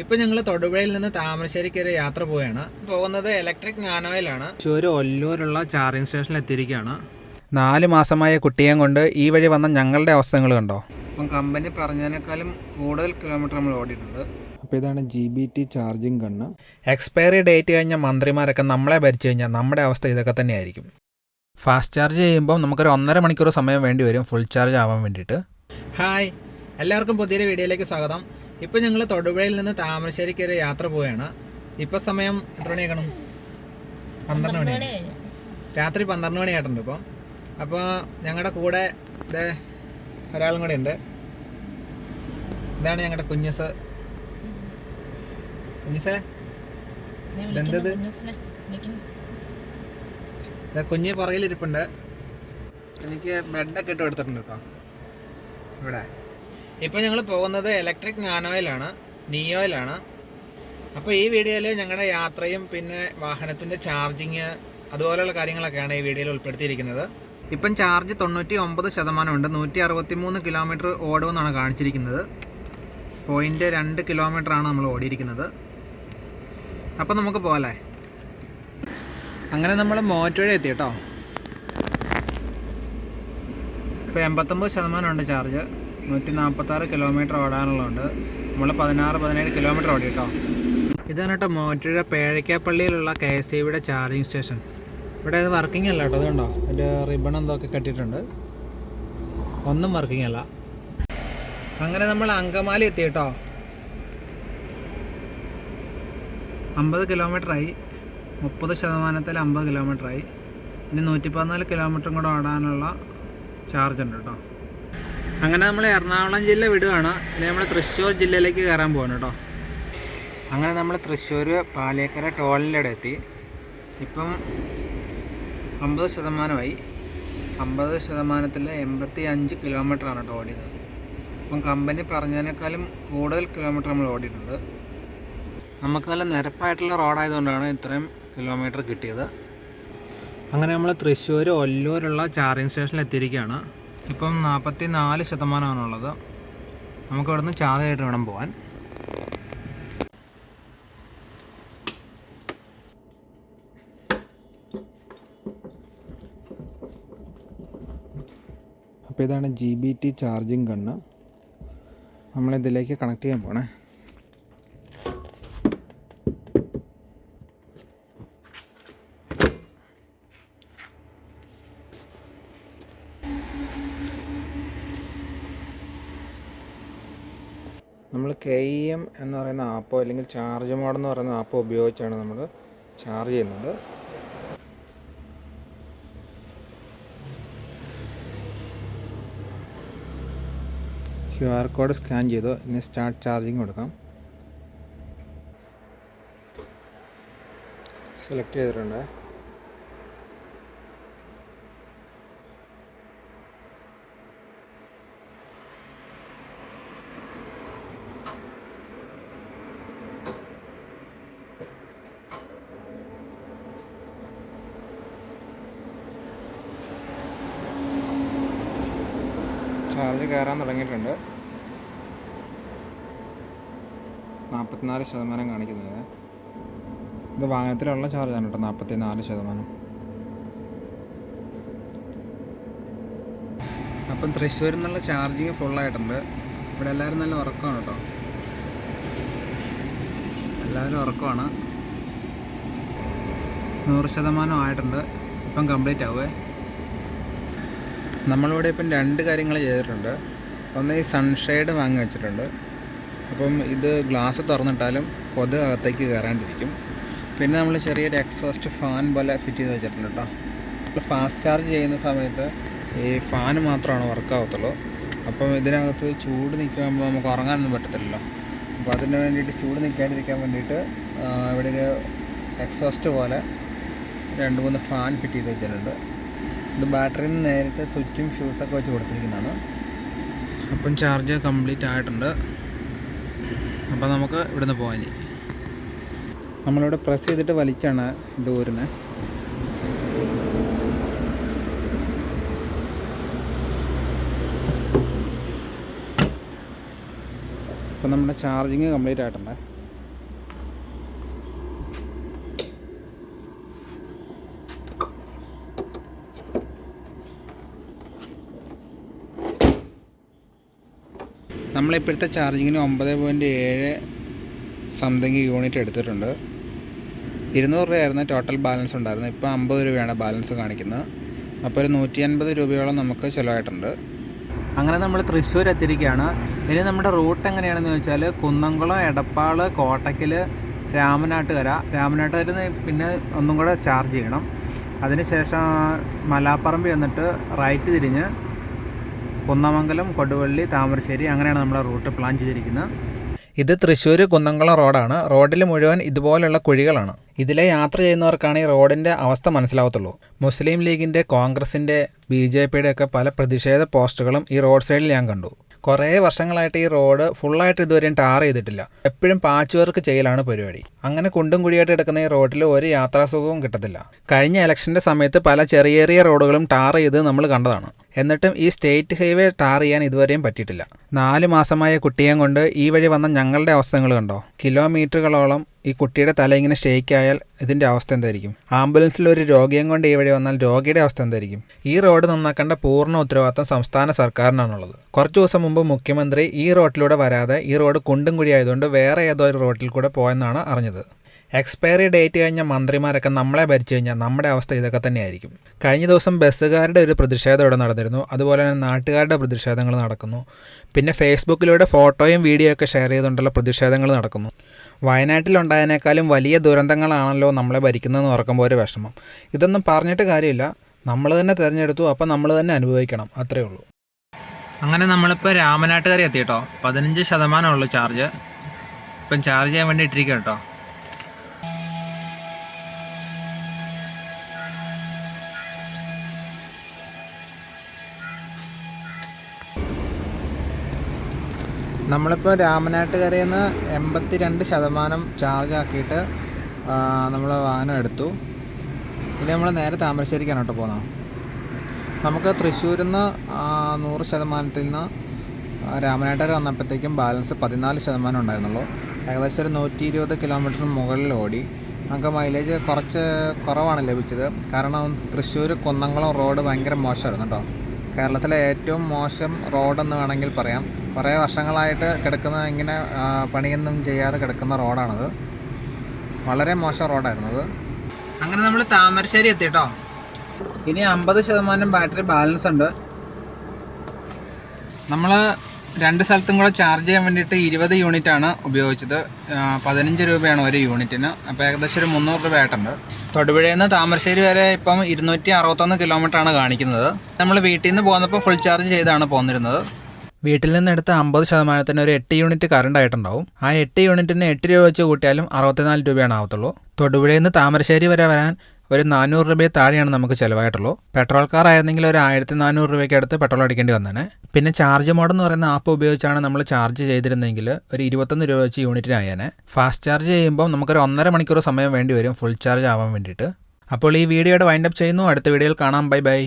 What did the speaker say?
ഇപ്പം ഞങ്ങൾ തൊടുപുഴയിൽ നിന്ന് താമരശ്ശേരിക്ക് ഒരു യാത്ര പോവുകയാണ്. പോകുന്നത് ഇലക്ട്രിക് നാനോയിലാണ്. ഒരു ഒല്ലൂരുള്ള ചാർജിങ് സ്റ്റേഷനിൽ എത്തിയിരിക്കുകയാണ്. 4 മാസമായ കുട്ടിയെയും കൊണ്ട് ഈ വഴി വന്ന ഞങ്ങളുടെ അവസ്ഥകൾ കണ്ടോ. അപ്പം കമ്പനി പറഞ്ഞതിനേക്കാളും കൂടുതൽ കിലോമീറ്റർ നമ്മൾ ഓടിയിട്ടുണ്ട്. അപ്പോൾ ഇതാണ് GBT charging gun. Expiry date കഴിഞ്ഞ മന്ത്രിമാരൊക്കെ നമ്മളെ ഭരിച്ചു കഴിഞ്ഞാൽ നമ്മുടെ അവസ്ഥ ഇതൊക്കെ തന്നെയായിരിക്കും. ഫാസ്റ്റ് ചാർജ് ചെയ്യുമ്പോൾ നമുക്കൊരു 1.5 മണിക്കൂർ സമയം വേണ്ടി വരും ഫുൾ ചാർജ് ആവാൻ വേണ്ടിയിട്ട്. ഹായ്, എല്ലാവർക്കും പുതിയൊരു വീഡിയോയിലേക്ക് സ്വാഗതം. ഇപ്പം ഞങ്ങൾ തൊടുപുഴയിൽ നിന്ന് താമരശ്ശേരിക്ക് ഒരു യാത്ര പോവുകയാണ്. ഇപ്പം സമയം എത്ര മണിയാക്കണം? 12 മണി. രാത്രി 12 മണിയായിട്ടുണ്ട് ഇപ്പം. അപ്പോൾ ഞങ്ങളുടെ കൂടെ ഒരാളും കൂടെ ഉണ്ട്. ഇതാണ് ഞങ്ങളുടെ കുഞ്ഞുസ്. കുഞ്ഞുസേ, ഇതെന്തത്? കുഞ്ഞ് പുറകിലിരിപ്പുണ്ട്. എനിക്ക് ബെഡൊക്കെ ഇട്ട് കൊടുത്തിട്ടുണ്ട് കേട്ടോ ഇവിടെ. ഇപ്പോൾ ഞങ്ങൾ പോകുന്നത് ഇലക്ട്രിക് നാനോയിലാണ്, നിയോയിലാണ്. അപ്പോൾ ഈ വീഡിയോയിൽ ഞങ്ങളുടെ യാത്രയും പിന്നെ വാഹനത്തിൻ്റെ ചാർജിങ് അതുപോലെയുള്ള കാര്യങ്ങളൊക്കെയാണ് ഈ വീഡിയോയിൽ ഉൾപ്പെടുത്തിയിരിക്കുന്നത്. ഇപ്പം ചാർജ് 99% ഉണ്ട്. 163 കിലോമീറ്റർ ഓടുമെന്നാണ് കാണിച്ചിരിക്കുന്നത്. 0.2 കിലോമീറ്ററാണ് നമ്മൾ ഓടിയിരിക്കുന്നത്. അപ്പോൾ നമുക്ക് പോകല്ലേ. അങ്ങനെ നമ്മൾ മോറ്റുപുഴ എത്തി കേട്ടോ. ഇപ്പോൾ 89% ഉണ്ട് ചാർജ്. 146 കിലോമീറ്റർ ഓടാനുള്ളതുണ്ട്. നമ്മൾ 16-17 കിലോമീറ്റർ ഓടി കേട്ടോ. ഇതാണ് കേട്ടോ മോറ്റുപുഴ പേഴയ്ക്കാപ്പള്ളിയിലുള്ള KSEBിയുടെ ചാർജിങ് സ്റ്റേഷൻ. ഇവിടെ അത് വർക്കിംഗ് അല്ല കേട്ടോ. അതുകൊണ്ടോ അതിൻ്റെ റിബൺ എന്തൊക്കെ കെട്ടിയിട്ടുണ്ട്. ഒന്നും വർക്കിംഗ് അല്ല. അങ്ങനെ നമ്മൾ അങ്കമാലി എത്തി കേട്ടോ. 50 കിലോമീറ്ററായി. 30%-ൽ 50 കിലോമീറ്ററായി. ഇനി 114 കിലോമീറ്ററും കൂടെ ഓടാനുള്ള ചാർജ് ഉണ്ട് കേട്ടോ. അങ്ങനെ നമ്മൾ എറണാകുളം ജില്ല വിടുകയാണ്. ഇനി നമ്മൾ തൃശ്ശൂർ ജില്ലയിലേക്ക് കയറാൻ പോകണം കേട്ടോ. അങ്ങനെ നമ്മൾ തൃശ്ശൂർ പാലേക്കര ടോളിൻ്റെ എത്തി. ഇപ്പം 50%. 50%-ൽ 85 കിലോമീറ്ററാണ് കേട്ടോ ഓടിയത്. അപ്പം കമ്പനി പറഞ്ഞതിനേക്കാളും കൂടുതൽ കിലോമീറ്റർ നമ്മൾ ഓടിയിട്ടുണ്ട്. നമുക്ക് നല്ല നിരപ്പായിട്ടുള്ള റോഡായതുകൊണ്ടാണ് ഇത്രയും കിലോമീറ്റർ കിട്ടിയത്. അങ്ങനെ നമ്മൾ തൃശ്ശൂർ ഒല്ലൂരുള്ള ചാർജിങ് സ്റ്റേഷനിൽ എത്തിയിരിക്കുകയാണ്. ഇപ്പം 44%ആണുള്ളത്. നമുക്ക് ഇവിടെ നിന്ന് ചാർജ് ആയിട്ട് വേണം പോകാൻ. അപ്പോൾ ഇതാണ് GBT ചാർജിങ് ഗണ്ണ്. നമ്മളിതിലേക്ക് കണക്ട് ചെയ്യാൻ പോണേ. നമ്മൾ KEM എന്ന് പറയുന്ന ആപ്പോ അല്ലെങ്കിൽ ചാർജ് മോഡ് എന്ന് പറയുന്ന ആപ്പോ ഉപയോഗിച്ചാണ് നമ്മൾ ചാർജ് ചെയ്യുന്നത്. QR കോഡ് സ്കാൻ ചെയ്തു. ഇനി സ്റ്റാർട്ട് ചാർജിങ് കൊടുക്കാം. സെലക്ട് ചെയ്തിട്ടുണ്ട്. ചാർജ് കയറാൻ തുടങ്ങിയിട്ടുണ്ട്. 44% കാണിക്കുന്നത്. ഇത് വാഹനത്തിലുള്ള ചാർജാണ് കേട്ടോ. 44%. അപ്പം തൃശ്ശൂരിൽ നിന്നുള്ള ചാർജിങ് ഫുള്ളായിട്ടുണ്ട്. ഇവിടെ എല്ലാവരും നല്ല ഉറക്കമാണ് കേട്ടോ. എല്ലാവരും ഉറക്കമാണ്. 100% ആയിട്ടുണ്ട്. ഇപ്പം കംപ്ലീറ്റ് ആവുമേ. നമ്മളിവിടെ ഇപ്പം 2 കാര്യങ്ങൾ ചെയ്തിട്ടുണ്ട്. ഒന്ന്, ഈ സൺഷെയ്ഡ് വാങ്ങി വെച്ചിട്ടുണ്ട്. അപ്പം ഇത് ഗ്ലാസ് തുറന്നിട്ടാലും കൊതുക് അകത്തേക്ക് കയറാണ്ടിരിക്കും. പിന്നെ നമ്മൾ ചെറിയൊരു എക്സോസ്റ്റ് ഫാൻ പോലെ ഫിറ്റ് ചെയ്ത് വെച്ചിട്ടുണ്ട് കേട്ടോ. നമ്മൾ ഫാസ്റ്റ് ചാർജ് ചെയ്യുന്ന സമയത്ത് ഈ ഫാൻ മാത്രമാണ് വർക്കാവത്തുള്ളൂ. അപ്പം ഇതിനകത്ത് ചൂട് നിൽക്കുമ്പോൾ നമുക്ക് ഉറങ്ങാനൊന്നും പറ്റത്തില്ലല്ലോ. അപ്പോൾ അതിന് വേണ്ടിയിട്ട് ചൂട് നിൽക്കാണ്ടിരിക്കാൻ വേണ്ടിയിട്ട് ഇവിടെ ഒരു എക്സോസ്റ്റ് പോലെ 2-3 ഫാൻ ഫിറ്റ് ചെയ്ത് വെച്ചിട്ടുണ്ട്. ഇത് ബാറ്ററിയിൽ നിന്ന് നേരിട്ട് സ്വിച്ചും ഫ്യൂസൊക്കെ വെച്ച് കൊടുത്തിരിക്കുന്നതാണ്. അപ്പം ചാർജ് കംപ്ലീറ്റ് ആയിട്ടുണ്ട്. അപ്പോൾ നമുക്ക് ഇവിടുന്ന് പോകാൻ. നമ്മളിവിടെ പ്രസ് ചെയ്തിട്ട് വലിച്ചാണ് ഇത് ഊരുന്നത്. അപ്പോൾ നമ്മുടെ ചാർജിങ് കംപ്ലീറ്റ് ആയിട്ടുണ്ട്. നമ്മളിപ്പോഴത്തെ ചാർജിങ്ങിന് 9.7 സംതിങ് യൂണിറ്റ് എടുത്തിട്ടുണ്ട്. 200 രൂപയായിരുന്നു ടോട്ടൽ ബാലൻസ് ഉണ്ടായിരുന്നത്. ഇപ്പോൾ 50 രൂപയാണ് ബാലൻസ് കാണിക്കുന്നത്. അപ്പോൾ ഒരു 150 രൂപയോളം നമുക്ക് ചിലവായിട്ടുണ്ട്. അങ്ങനെ നമ്മൾ തൃശ്ശൂർ എത്തിയിരിക്കുകയാണ്. ഇനി നമ്മുടെ റൂട്ട് എങ്ങനെയാണെന്ന് ചോദിച്ചാൽ കുന്നംകുളം, എടപ്പാൾ, കോട്ടക്കൽ, രാമനാട്ടുകര പിന്നെ ഒന്നും കൂടെ ചാർജ് ചെയ്യണം. അതിനുശേഷം മലാപ്പറമ്പ് എന്നിട്ട് റൈറ്റ് തിരിഞ്ഞ് കുന്നമംഗലം, കൊടുവള്ളി, താമരശ്ശേരി, അങ്ങനെയാണ് നമ്മുടെ റൂട്ട് പ്ലാൻ ചെയ്തിരിക്കുന്നത്. ഇത് തൃശ്ശൂർ കുന്നംകുളം റോഡാണ്. റോഡിൽ മുഴുവൻ ഇതുപോലുള്ള കുഴികളാണ്. ഇതിലെ യാത്ര ചെയ്യുന്നവർക്കാണ് ഈ റോഡിൻ്റെ അവസ്ഥ മനസ്സിലാവത്തുള്ളൂ. മുസ്ലിം ലീഗിൻ്റെ, കോൺഗ്രസിൻ്റെ, BJPയുടെ ഒക്കെ പല പ്രതിഷേധ പോസ്റ്ററുകളും ഈ റോഡ് സൈഡിൽ ഞാൻ കണ്ടു. കുറേ വർഷങ്ങളായിട്ട് ഈ റോഡ് ഫുള്ളായിട്ട് ഇതുവരെയും ടാർ ചെയ്തിട്ടില്ല. എപ്പോഴും പാച്ച് വർക്ക് ചെയ്യലാണ് പരിപാടി. അങ്ങനെ കുണ്ടും കുഴിയായിട്ട് കിടക്കുന്ന ഈ റോഡിൽ ഒരു യാത്രാസുഖവും കിട്ടത്തില്ല. കഴിഞ്ഞ ഇലക്ഷൻ്റെ സമയത്ത് പല ചെറിയ ചെറിയ റോഡുകളും ടാർ ചെയ്ത് നമ്മൾ കണ്ടതാണ്. എന്നിട്ടും ഈ സ്റ്റേറ്റ് ഹൈവേ ടാർ ചെയ്യാൻ ഇതുവരെയും പറ്റിയിട്ടില്ല. 4 മാസമായ കുട്ടിയെയും കൊണ്ട് ഈ വഴി വന്ന ഞങ്ങളുടെ അവസ്ഥകൾ കണ്ടോ? കിലോമീറ്ററുകളോളം ഈ കുട്ടിയുടെ തല ഇങ്ങനെ ഷേക്കായാൽ ഇതിൻ്റെ അവസ്ഥ എന്തായിരിക്കും? ആംബുലൻസിൽ ഒരു രോഗിയും കൊണ്ട് ഈ വഴി വന്നാൽ രോഗിയുടെ അവസ്ഥ എന്തായിരിക്കും? ഈ റോഡ് നന്നാക്കേണ്ട പൂർണ്ണ ഉത്തരവാദിത്തം സംസ്ഥാന സർക്കാരിനാണുള്ളത്. കുറച്ച് ദിവസം മുമ്പ് മുഖ്യമന്ത്രി ഈ റോഡിലൂടെ വരാതെ ഈ റോഡ് കുണ്ടും കുഴി ആയതുകൊണ്ട് വേറെ ഏതോ ഒരു റോഡിൽ കൂടെ പോയെന്നാണ് അറിഞ്ഞത്. എക്സ്പയറി ഡേറ്റ് കഴിഞ്ഞ മന്ത്രിമാരൊക്കെ നമ്മളെ ഭരിച്ചു കഴിഞ്ഞാൽ നമ്മുടെ അവസ്ഥ ഇതൊക്കെ തന്നെയായിരിക്കും. കഴിഞ്ഞ ദിവസം ബസ്സുകാരുടെ ഒരു പ്രതിഷേധം ഇവിടെ നടന്നിരുന്നു. അതുപോലെ തന്നെ നാട്ടുകാരുടെ പ്രതിഷേധങ്ങൾ നടക്കുന്നു. പിന്നെ ഫേസ്ബുക്കിലൂടെ ഫോട്ടോയും വീഡിയോ ഒക്കെ ഷെയർ ചെയ്തുകൊണ്ടുള്ള പ്രതിഷേധങ്ങൾ നടക്കുന്നു. വയനാട്ടിലുണ്ടായതിനേക്കാളും വലിയ ദുരന്തങ്ങളാണല്ലോ നമ്മളെ ഭരിക്കുന്നതെന്ന് ഓർക്കുമ്പോൾ ഒരു വിഷമം. ഇതൊന്നും പറഞ്ഞിട്ട് കാര്യമില്ല. നമ്മൾ തന്നെ തിരഞ്ഞെടുത്തു, അപ്പം നമ്മൾ തന്നെ അനുഭവിക്കണം, അത്രയേ ഉള്ളൂ. അങ്ങനെ നമ്മളിപ്പോൾ രാമനാട്ടുകര എത്തി കേട്ടോ. 15% ഉള്ളൂ ചാർജ്. ഇപ്പം ചാർജ് ചെയ്യാൻ വേണ്ടി ഇട്ടിരിക്കുക കേട്ടോ. നമ്മളിപ്പോൾ രാമനാട്ടുകരയിൽ നിന്ന് 82% ചാർജ് ആക്കിയിട്ട് നമ്മൾ വാഹനം എടുത്തു. ഇനി നമ്മൾ നേരെ താമരശ്ശേരിക്കാണ് കേട്ടോ പോകുന്നത്. നമുക്ക് തൃശ്ശൂരിൽ നിന്ന് 100% നിന്ന് രാമനാട്ടുകര വന്നപ്പോഴത്തേക്കും ബാലൻസ് 14% ഉണ്ടായിരുന്നുള്ളൂ. ഏകദേശം ഒരു 120 കിലോമീറ്ററിന് മുകളിൽ ഓടി. നമുക്ക് മൈലേജ് കുറച്ച് കുറവാണ് ലഭിച്ചത്. കാരണം തൃശ്ശൂർ കുന്നംകുളം റോഡ് ഭയങ്കര മോശമായിരുന്നു കേട്ടോ. കേരളത്തിലെ ഏറ്റവും മോശം റോഡെന്ന് വേണമെങ്കിൽ പറയാം. കുറേ വർഷങ്ങളായിട്ട് കിടക്കുന്ന ഇങ്ങനെ പണിയൊന്നും ചെയ്യാതെ കിടക്കുന്ന റോഡാണത്. വളരെ മോശം റോഡായിരുന്നത്. അങ്ങനെ നമ്മൾ താമരശ്ശേരി എത്തി കേട്ടോ. ഇനി 50% ബാറ്ററി ബാലൻസ് ഉണ്ട്. നമ്മൾ 2 സ്ഥലത്തും കൂടെ ചാർജ് ചെയ്യാൻ വേണ്ടിയിട്ട് 20 യൂണിറ്റാണ് ഉപയോഗിച്ചത്. 15 രൂപയാണ് ഒരു യൂണിറ്റിന്. അപ്പോൾ ഏകദേശം ഒരു 300 രൂപ ആയിട്ടുണ്ട്. തൊടുപുഴയിൽ നിന്ന് താമരശ്ശേരി വരെ ഇപ്പം 261 കിലോമീറ്ററാണ് കാണിക്കുന്നത്. നമ്മൾ വീട്ടിൽ നിന്ന് പോകുന്നപ്പോൾ ഫുൾ ചാർജ് ചെയ്താണ് പോന്നിരുന്നത്. വീട്ടിൽ നിന്ന് എടുത്ത 50% ഒരു 8 യൂണിറ്റ് കറണ്ട് ആയിട്ടുണ്ടാവും. ആ 8 യൂണിറ്റിന് 8 രൂപ വെച്ച് കൂട്ടിയാലും 64 രൂപയാണ് ആവത്തുള്ളൂ. തൊടുപുഴയിൽ നിന്ന് താമരശ്ശേരി വരെ വരാൻ ഒരു 400 രൂപയെ താഴെയാണ് നമുക്ക് ചിലവായിട്ടുള്ളൂ. പെട്രോൾ കാർ ആയിരുന്നെങ്കിൽ ഒരു 1400 രൂപയ്ക്ക് അടുത്ത് പെട്രോൾ അടിക്കേണ്ടി വന്നേനെ. പിന്നെ ചാർജ് മോഡ് എന്ന് പറയുന്ന ആപ്പ് ഉപയോഗിച്ചാണ് നമ്മൾ ചാർജ് ചെയ്തിരുന്നെങ്കിൽ ഒരു 21 രൂപ വെച്ച് യൂണിറ്റിനായേനെ. ഫാസ്റ്റ് ചാർജ് ചെയ്യുമ്പോൾ നമുക്കൊരു 1.5 മണിക്കൂർ സമയം വേണ്ടി വരും ഫുൾ ചാർജ് ആവാൻ വേണ്ടിയിട്ട്. അപ്പോൾ ഈ വീഡിയോയുടെ വൈൻഡപ്പ് ചെയ്യുന്നു. അടുത്ത വീഡിയോയിൽ കാണാം. Bye bye.